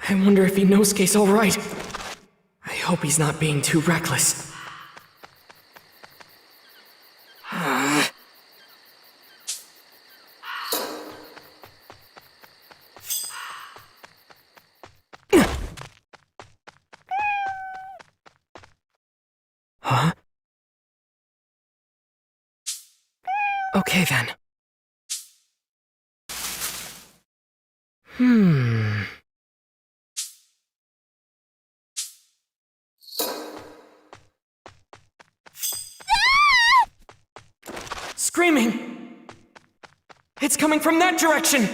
I wonder if Inosuke's alright. I hope he's not being too reckless. Huh? Okay then. Screaming! It's coming from that direction!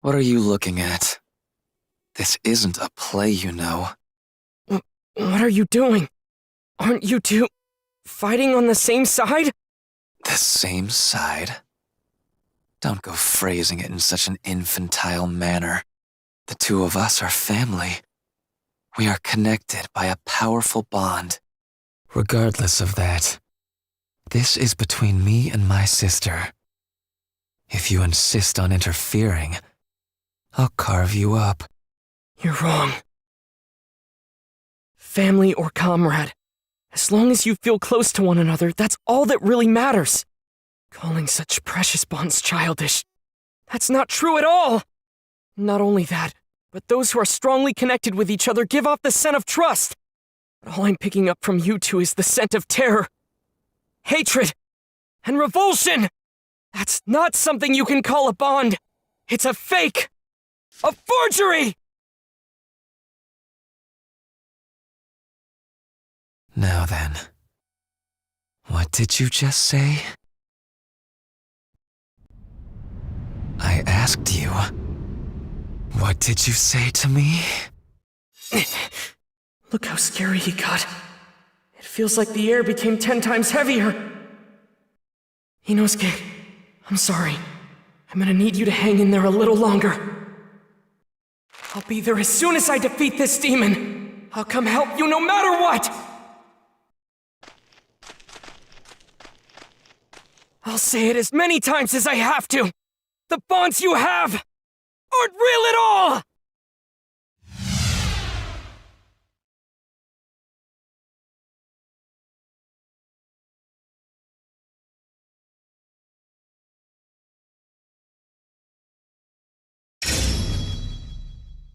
What are you looking at? This isn't a play, you know. What are you doing? Aren't you two fighting on the same side? The same side? Don't go phrasing it in such an infantile manner. The two of us are family. We are connected by a powerful bond. Regardless of that, this is between me and my sister. If you insist on interfering, I'll carve you up. You're wrong. Family or comrade, as long as you feel close to one another, that's all that really matters. Calling such precious bonds childish, that's not true at all. Not only that, but those who are strongly connected with each other give off the scent of trust. But all I'm picking up from you two is the scent of terror, hatred, and revulsion. That's not something you can call a bond. It's a fake, a forgery! Now then, what did you just say? I asked you, what did you say to me? Look how scary he got. It feels like the air became 10 times heavier. Inosuke, I'm sorry. I'm gonna need you to hang in there a little longer. I'll be there as soon as I defeat this demon. I'll come help you no matter what! I'll say it as many times as I have to. The bonds you have aren't real at all!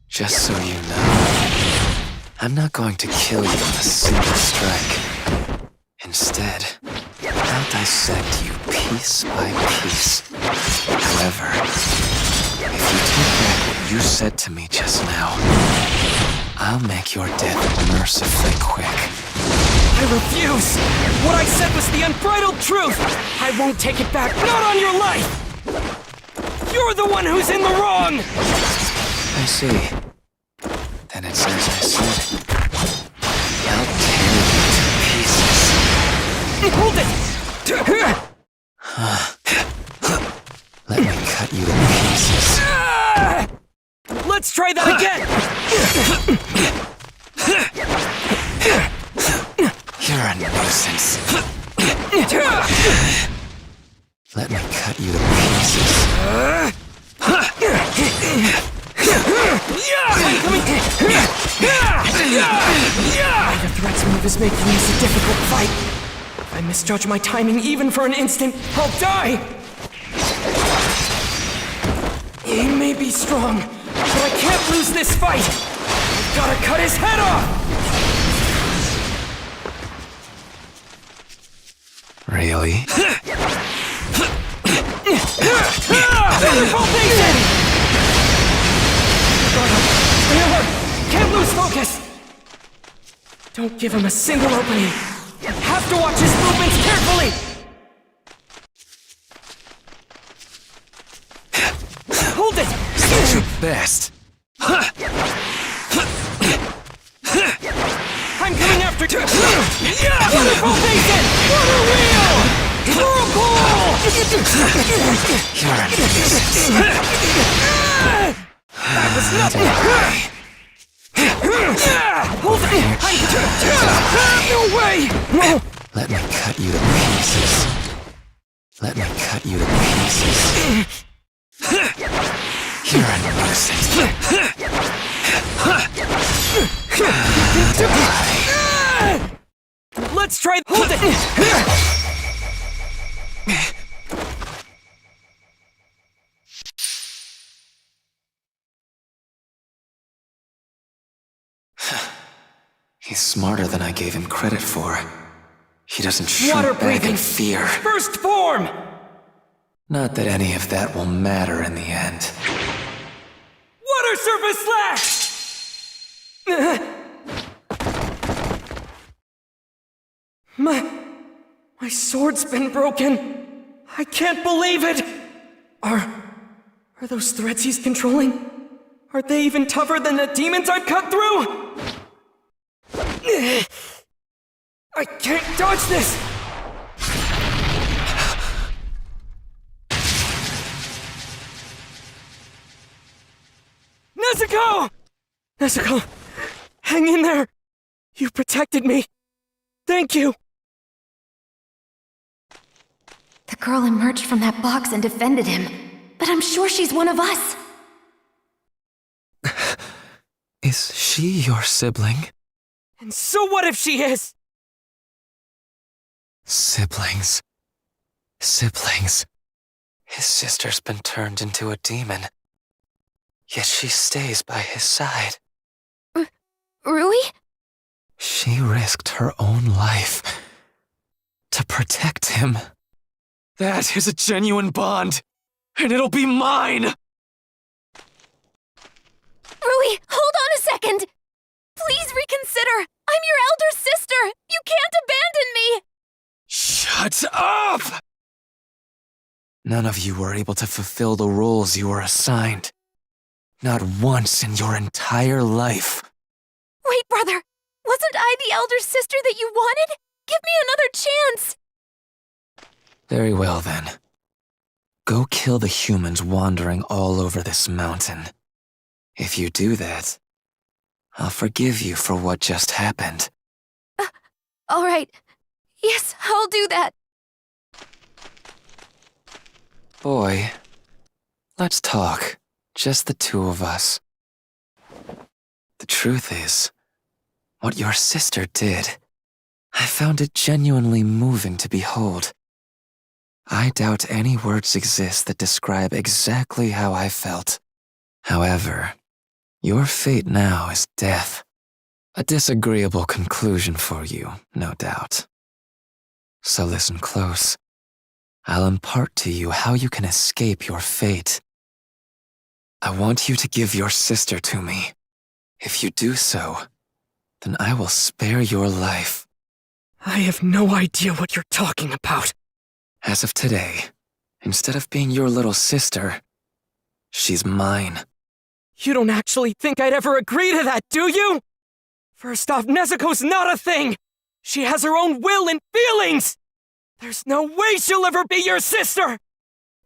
Just so you know, I'm not going to kill you with a single strike. Instead, I'll dissect you piece by piece. However, if you take back what you said to me just now, I'll make your death mercifully quick. I refuse! What I said was the unbridled truth! I won't take it back, not on your life! You're the one who's in the wrong! I see. Then it's as I said. I'll tear you to pieces. Hold it! Let me cut you to pieces. Let's try that again! You're a nuisance. Let me cut you to pieces. The threat's move is making this a difficult fight. If I misjudge my timing even for an instant, I'll die! He may be strong, but I can't lose this fight! I've gotta cut his head off! Really? Wonderful Basin! Stay alert! Can't lose focus! Don't give him a single opening. You have to watch his movements carefully! Hold it! Do your best. I'm coming after you! Wonderful Basin! Water wheel! Whirlpool! You're a nuisance. That was nothing! Hold it! No way! No! Let me cut you to pieces. Let me cut you to pieces. You're a nuisance. Let's try. Hold it! He's smarter than I gave him credit for. He doesn't shrink Water back breathing. in fear. First form! Not that any of that will matter in the end. Water surface slash! My sword's been broken. I can't believe it! Are those threads he's controlling? Are they even tougher than the demons I've cut through? I can't dodge this! Nezuko! Nezuko, hang in there! You protected me. Thank you! The girl emerged from that box and defended him, but I'm sure she's one of us. Is she your sibling? And so what if she is? Siblings. Siblings. His sister's been turned into a demon. Yet she stays by his side. Rui? She risked her own life to protect him. That is a genuine bond, and it'll be mine! Rui, hold on a second! Please reconsider! I'm your elder sister! You can't abandon me! Shut up! None of you were able to fulfill the roles you were assigned. Not once in your entire life. Wait, brother! Wasn't I the elder sister that you wanted? Give me another chance! Very well then. Go kill the humans wandering all over this mountain. If you do that, I'll forgive you for what just happened. All right. Yes, I'll do that. Boy, let's talk. Just the two of us. The truth is, what your sister did, I found it genuinely moving to behold. I doubt any words exist that describe exactly how I felt. However, your fate now is death. A disagreeable conclusion for you, no doubt. So listen close. I'll impart to you how you can escape your fate. I want you to give your sister to me. If you do so, then I will spare your life. I have no idea what you're talking about. As of today, instead of being your little sister, she's mine. You don't actually think I'd ever agree to that, do you? First off, Nezuko's not a thing! She has her own will and feelings! There's no way she'll ever be your sister!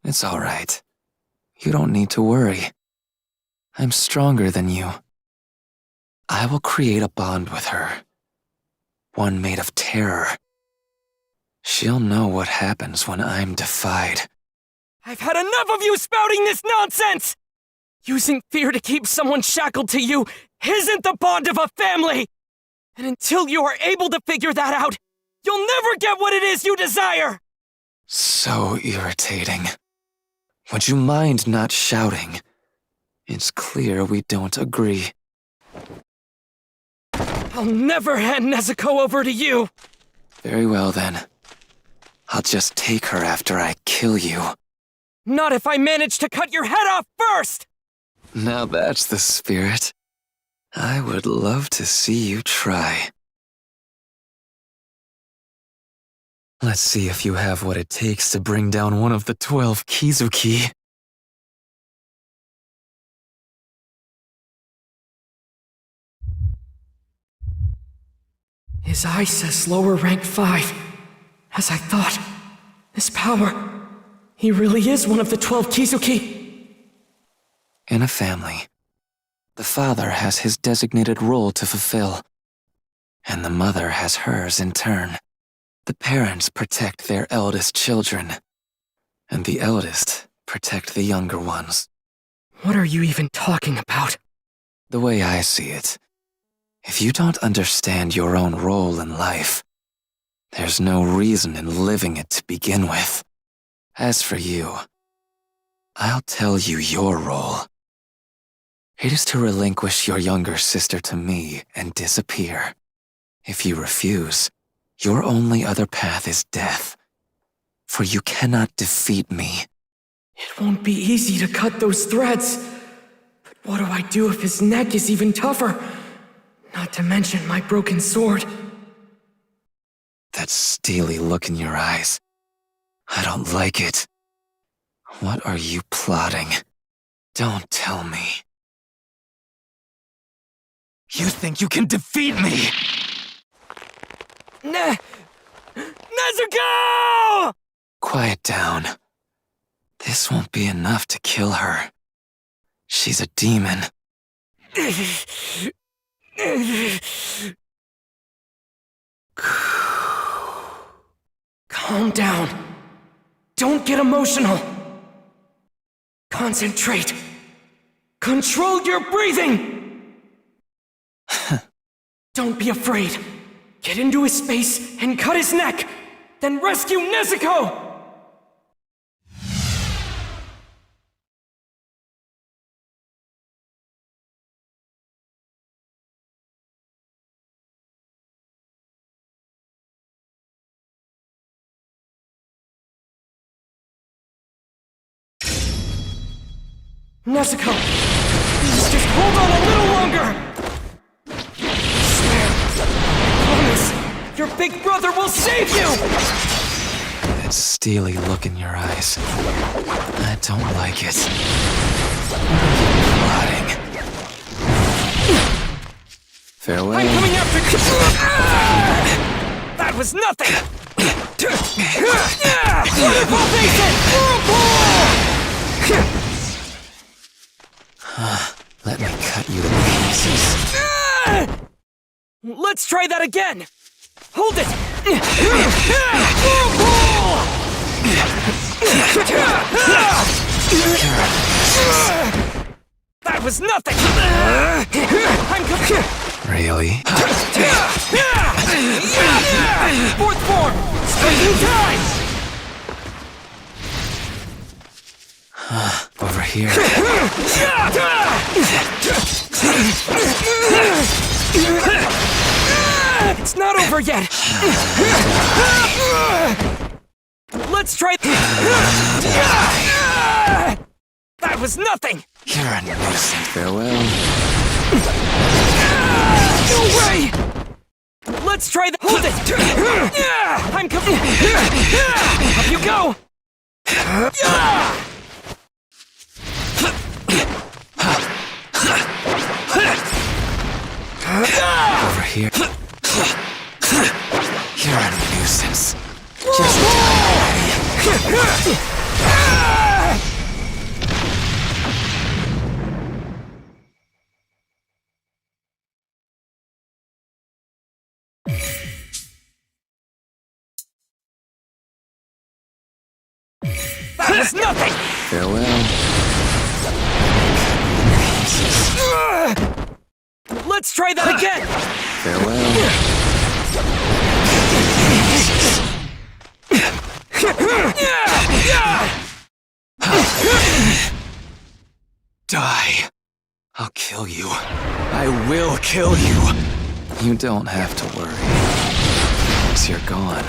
It's all right. You don't need to worry. I'm stronger than you. I will create a bond with her. One made of terror. She'll know what happens when I'm defied. I've had enough of you spouting this nonsense! Using fear to keep someone shackled to you isn't the bond of a family! And until you are able to figure that out, you'll never get what it is you desire! So irritating. Would you mind not shouting? It's clear we don't agree. I'll never hand Nezuko over to you! Very well then. I'll just take her after I kill you. Not if I manage to cut your head off first! Now that's the spirit. I would love to see you try. Let's see if you have what it takes to bring down one of the 12 Kizuki. His eye says lower rank 5. As I thought, this power, he really is one of the 12 Kizuki. In a family, The father has his designated role to fulfill, and the mother has hers in turn. The parents protect their eldest children, and the eldest protect the younger ones. What are you even talking about? The way I see it, if you don't understand your own role in life, there's no reason in living it to begin with. As for you, I'll tell you your role. It is to relinquish your younger sister to me and disappear. If you refuse, your only other path is death. For you cannot defeat me. It won't be easy to cut those threads. But what do I do if his neck is even tougher? Not to mention my broken sword. That steely look in your eyes. I don't like it. What are you plotting? Don't tell me. You think you can defeat me? Nezuko! Quiet down. This won't be enough to kill her. She's a demon. Calm down. Don't get emotional. Concentrate. Control your breathing! Don't be afraid. Get into his space and cut his neck. Then rescue Nezuko! Nezuko, please just hold on a little longer! I swear, I promise, your big brother will save you! That steely look in your eyes. I don't like it. What are you plotting? Farewell. I'm coming after you! That was nothing! Wonderful Basin! Whirlpool! Let me cut you to pieces. Let's try that again! Hold it! That was nothing! I'm coming! Really? Fourth form! Striking time! Over here. It's not over yet! Let's try... That was nothing! You're a nuisance. Farewell. No way! Let's try the... Hold it! I'm coming... Up you go! Over here. You're a nuisance. Just die already. That was nothing! Farewell. Let's try that again! Farewell. Die. I'll kill you. I will kill you. You don't have to worry. Once you're gone,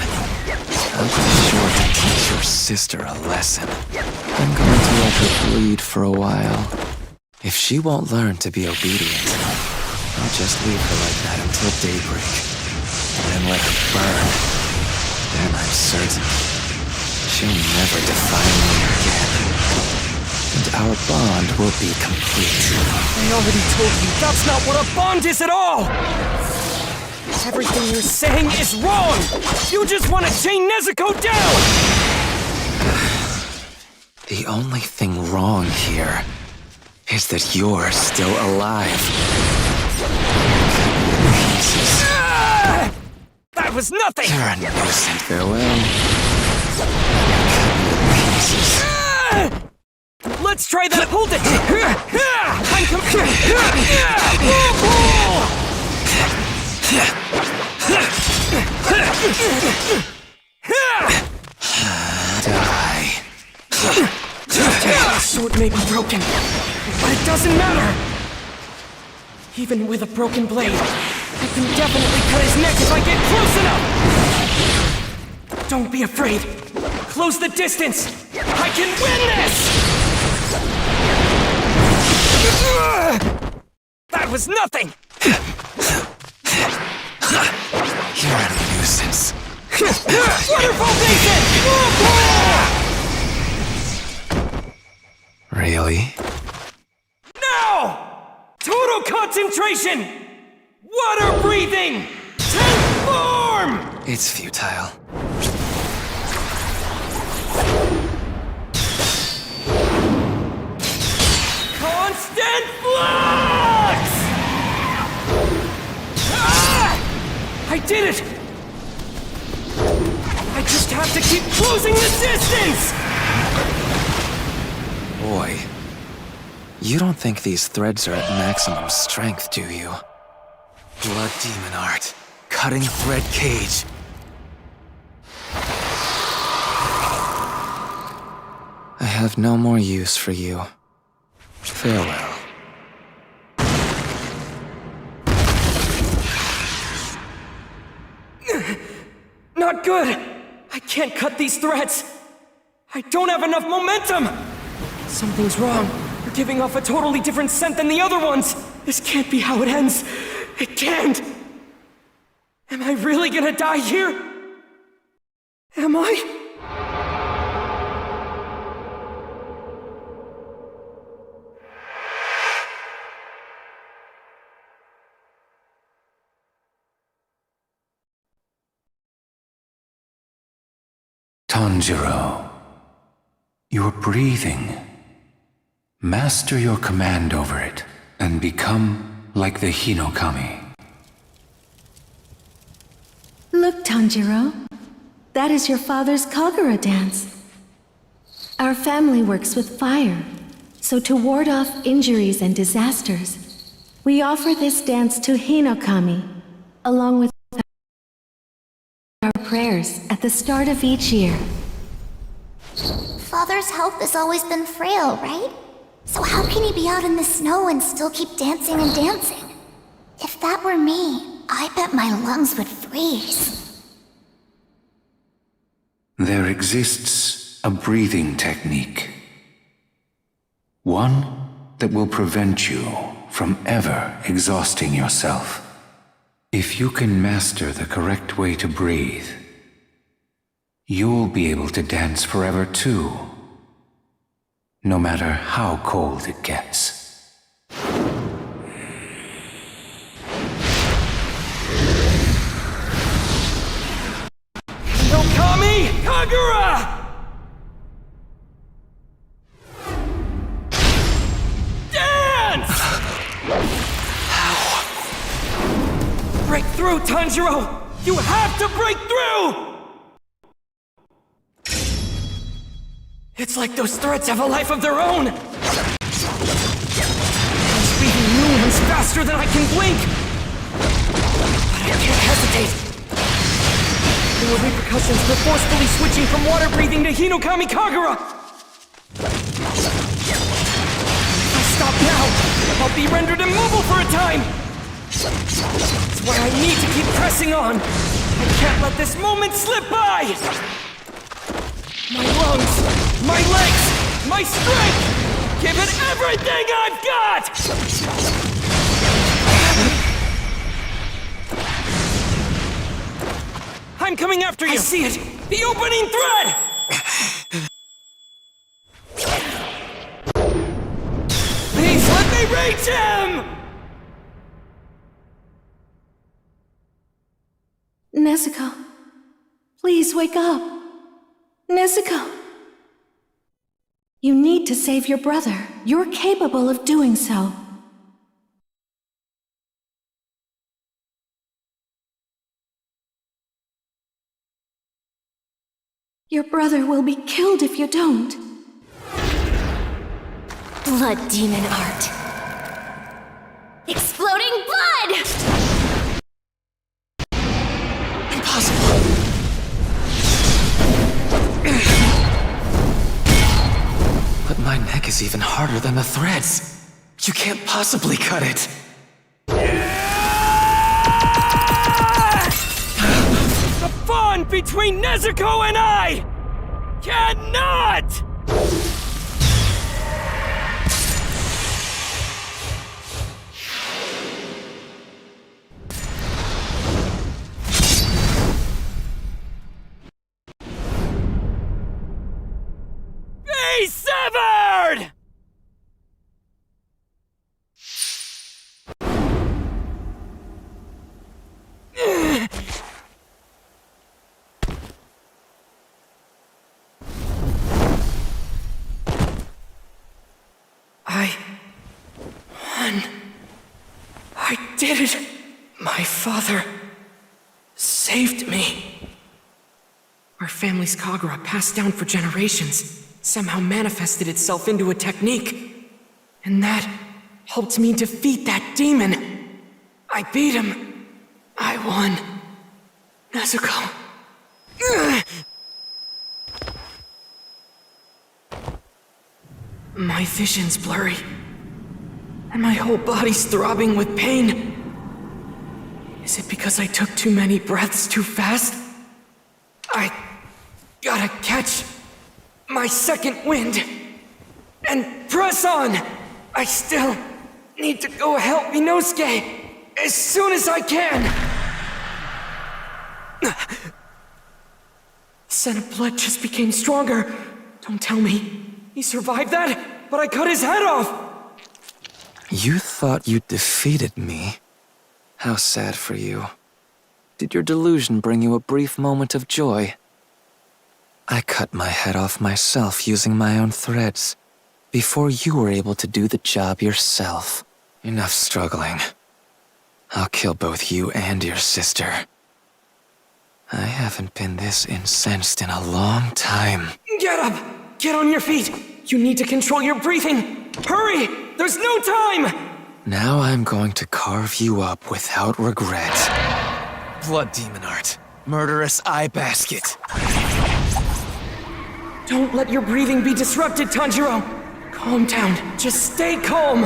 I'll be sure to teach your sister a lesson. I'm going to let her bleed for a while. If she won't learn to be obedient, I'll just leave her like that until daybreak, and then let her burn. Then I'm certain she'll never defy me again, and our bond will be complete. I already told you that's not what a bond is at all! Everything you're saying is wrong! You just want to chain Nezuko down! The only thing wrong here is that you're still alive. Pieces. That was nothing! You're a nuisance. Farewell. Pieces. Let's try that. Hold it! I'm Die. The sword may be broken, but it doesn't matter! Even with a broken blade, I can definitely cut his neck if I get close enough! Don't be afraid! Close the distance! I can win this! That was nothing! You're a nuisance. Waterfall Basin! Really? Now! Total concentration! Water breathing! Transform! It's futile. Constant flux! Ah! I did it! I just have to keep closing the distance! Boy, you don't think these threads are at maximum strength, do you? Blood demon art. Cutting thread cage. I have no more use for you. Farewell. Not good! I can't cut these threads! I don't have enough momentum! Something's wrong. You're giving off a totally different scent than the other ones! This can't be how it ends! It can't! Am I really gonna die here? Am I? Tanjiro, you're breathing. Master your command over it, and become like the Hinokami. Look, Tanjiro. That is your father's Kagura dance. Our family works with fire, so to ward off injuries and disasters, we offer this dance to Hinokami, along with our prayers at the start of each year. Father's health has always been frail, right? So how can he be out in the snow and still keep dancing and dancing? If that were me, I bet my lungs would freeze. There exists a breathing technique. One that will prevent you from ever exhausting yourself. If you can master the correct way to breathe, you'll be able to dance forever too, no matter how cold it gets. Hinokami Kagura! Dance! Break through, Tanjiro! You have to break through! It's like those threads have a life of their own! I'm speeding new ones faster than I can blink! But I can't hesitate! There are repercussions for forcefully switching from water breathing to Hinokami Kagura! If I stop now, I'll be rendered immobile for a time! That's why I need to keep pressing on! I can't let this moment slip by! My lungs, my legs, my strength! Give it everything I've got! I'm coming after you! I see it! The opening thread! Please let me reach him! Nezuko, please wake up. Nezuko. You need to save your brother. You're capable of doing so. Your brother will be killed if you don't. Blood demon art. Exploding blood! Impossible! But my neck is even harder than the threads. You can't possibly cut it. The bond between Nezuko and I cannot! Be severed! I won. I did it. My father saved me. Our family's Kagura, passed down for generations, somehow manifested itself into a technique. And that helped me defeat that demon. I beat him. I won. Nezuko. Ugh. My vision's blurry, and my whole body's throbbing with pain. Is it because I took too many breaths too fast? I gotta catch my second wind and press on. I still need to go help Inosuke as soon as I can. Scent of blood just became stronger. Don't tell me he survived that, but I cut his head off. You thought you defeated me? How sad for you. Did your delusion bring you a brief moment of joy? I cut my head off myself using my own threads, before you were able to do the job yourself. Enough struggling. I'll kill both you and your sister. I haven't been this incensed in a long time. Get up! Get on your feet! You need to control your breathing! Hurry! There's no time! Now I'm going to carve you up without regret. Blood demon art. Murderous eye basket. Don't let your breathing be disrupted, Tanjiro! Calm down. Just stay calm!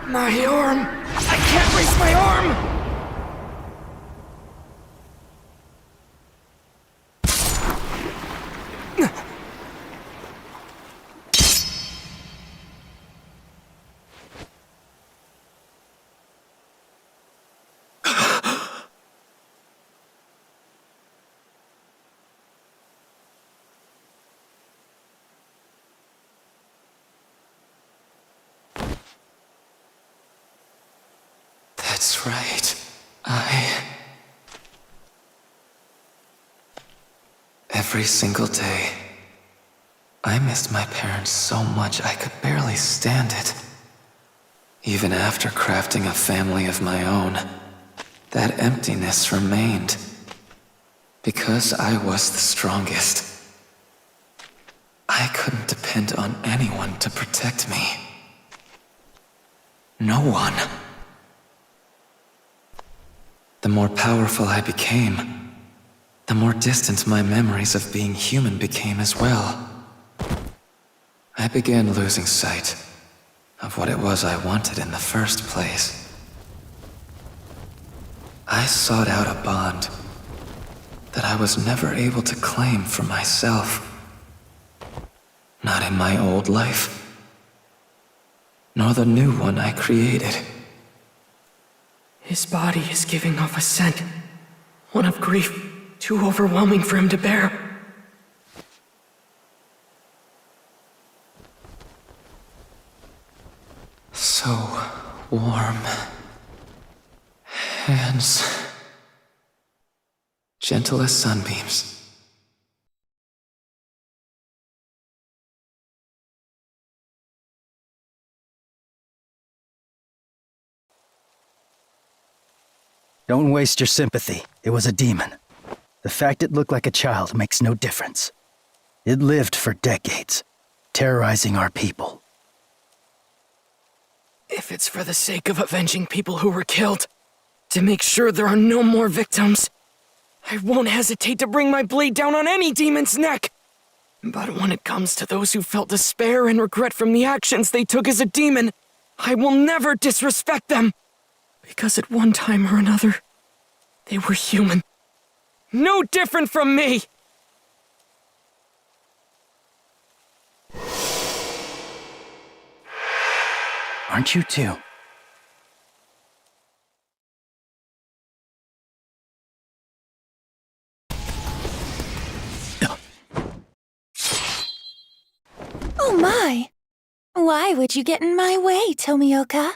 My arm! I can't raise my arm! That's right. Every single day, I missed my parents so much I could barely stand it. Even after crafting a family of my own, that emptiness remained. Because I was the strongest, I couldn't depend on anyone to protect me. No one. The more powerful I became, the more distant my memories of being human became as well. I began losing sight of what it was I wanted in the first place. I sought out a bond that I was never able to claim for myself. Not in my old life, nor the new one I created. His body is giving off a scent. One of grief, too overwhelming for him to bear. So warm. Hands. Gentle as sunbeams. Don't waste your sympathy. It was a demon. The fact it looked like a child makes no difference. It lived for decades, terrorizing our people. If it's for the sake of avenging people who were killed, to make sure there are no more victims, I won't hesitate to bring my blade down on any demon's neck. But when it comes to those who felt despair and regret from the actions they took as a demon, I will never disrespect them. Because at one time or another, they were human. No different from me! Aren't you too? Oh my! Why would you get in my way, Tomioka?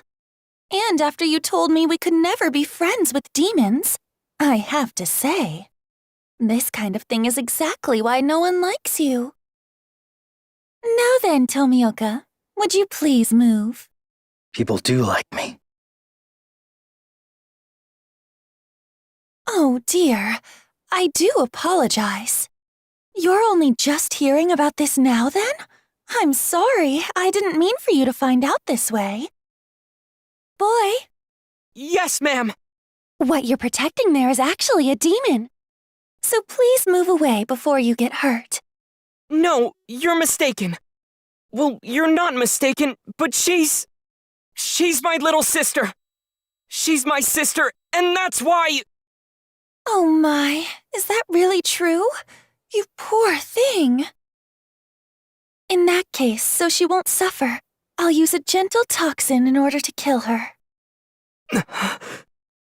And after you told me we could never be friends with demons, I have to say, this kind of thing is exactly why no one likes you. Now then, Tomioka, would you please move? People do like me. Oh dear, I do apologize. You're only just hearing about this now then? I'm sorry, I didn't mean for you to find out this way. Boy, Yes, ma'am! what you're protecting there is actually a demon. So please move away before you get hurt. No, you're mistaken. Well, you're not mistaken, but she's my little sister. She's my sister, and that's why... Oh my, is that really true? You poor thing. In that case, so she won't suffer, I'll use a gentle toxin in order to kill her.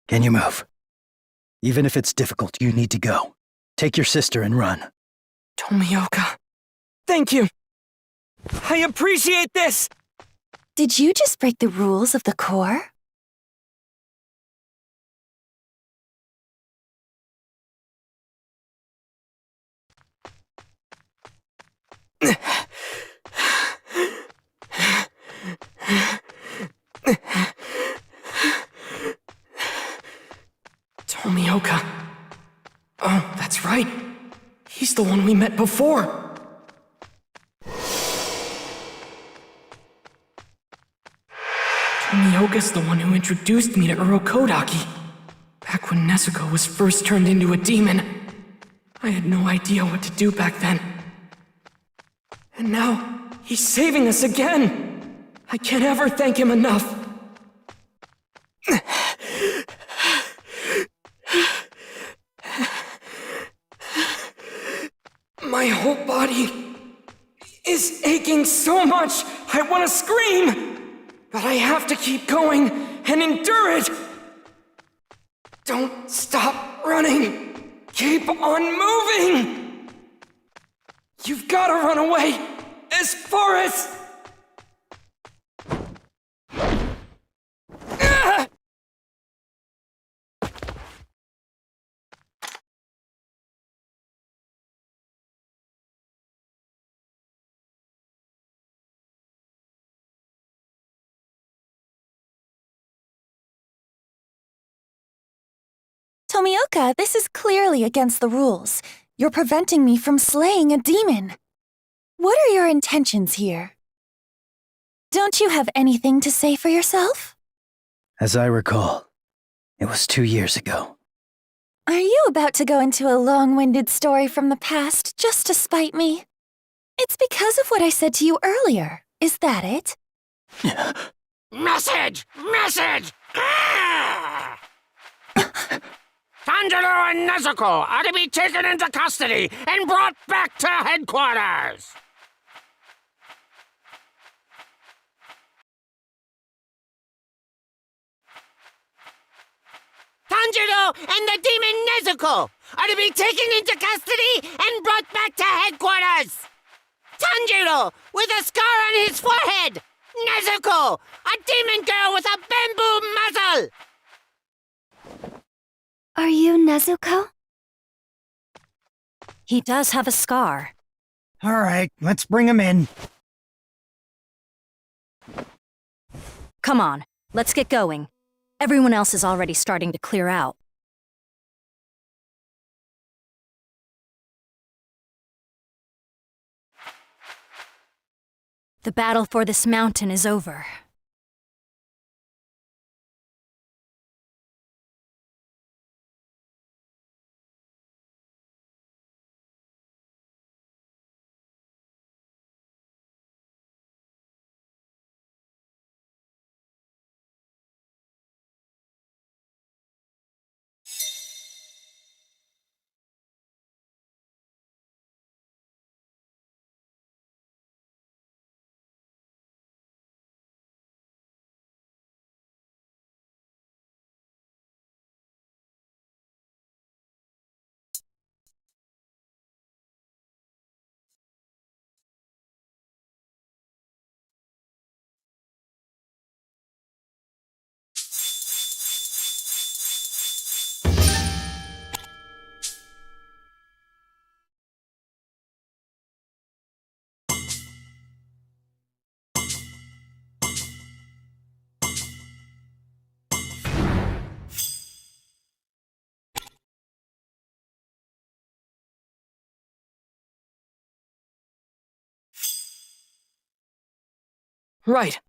Can you move? Even if it's difficult, you need to go. Take your sister and run. Tomioka, thank you. I appreciate this! Did you just break the rules of the Corps? Tomioka. Oh, that's right. He's the one we met before. Tomioka's the one who introduced me to Urokodaki. Back when Nezuko was first turned into a demon. I had no idea what to do back then. And now, he's saving us again! I can't ever thank him enough. My whole body is aching so much, I want to scream! But I have to keep going and endure it! Don't stop running! Keep on moving! You've got to run away as far as... Ah! Tomioka, this is clearly against the rules. You're preventing me from slaying a demon. What are your intentions here? Don't you have anything to say for yourself? As I recall, it was 2 years ago. Are you about to go into a long-winded story from the past just to spite me? It's because of what I said to you earlier. Is that it? Message! Message! Ah! Tanjiro and Nezuko are to be taken into custody and brought back to headquarters! Tanjiro and the demon Nezuko are to be taken into custody and brought back to headquarters! Tanjiro with a scar on his forehead! Nezuko, a demon girl with a bamboo muzzle! Are you Nezuko? He does have a scar. All right, let's bring him in. Come on, let's get going. Everyone else is already starting to clear out. The battle for this mountain is over. Right.